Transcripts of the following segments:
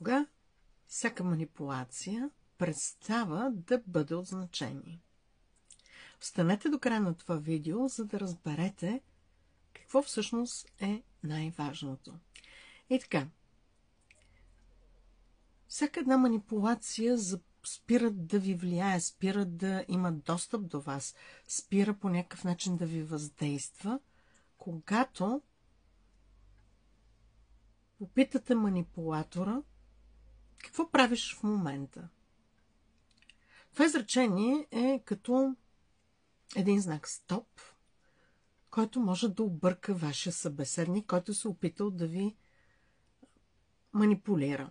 Понякога всяка манипулация престава да бъде от значение. Останете до края на това видео, за да разберете какво всъщност е най-важното. И така, всяка една манипулация спира да ви влияе, спира да има достъп до вас, спира по някакъв начин да ви въздейства, когато попитате манипулатора какво правиш в момента. Това изречение е като един знак стоп, който може да обърка вашия събеседник, който се опитал да ви манипулира.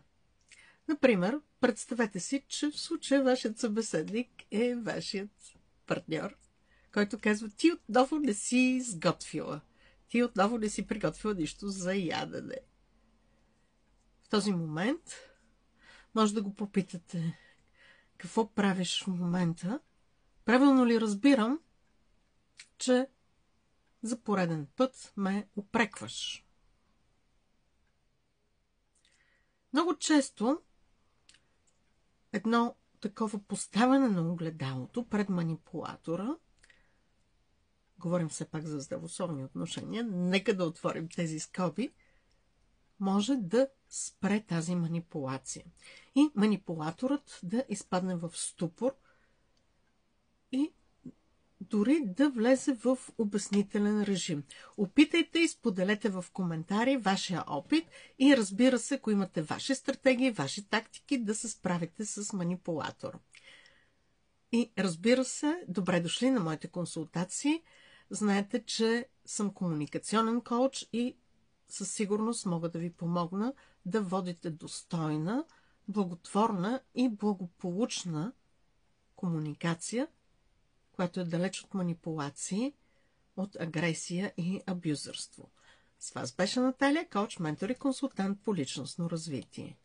Например, представете си, че в случая вашият събеседник е вашият партньор, който казва: ти отново не си сготвила. Ти отново не си приготвила нищо за ядене. В този момент може да го попитате: какво правиш в момента? Правилно ли разбирам, че за пореден път ме упрекваш? Много често едно такова поставяне на огледалото пред манипулатора, говорим все пак за здравословни отношения, нека да отворим тези скоби, може да спре тази манипулация. И манипулаторът да изпадне в ступор и дори да влезе в обяснителен режим. Опитайте и споделете в коментари вашия опит и, разбира се, ако имате ваши стратегии, ваши тактики, да се справите с манипулатора. И, разбира се, добре дошли на моите консултации. Знаете, че съм комуникационен коуч и със сигурност мога да ви помогна да водите достойна, благотворна и благополучна комуникация, която е далеч от манипулации, от агресия и абюзърство. С вас беше Наталия, коуч, ментор и консултант по личностно развитие.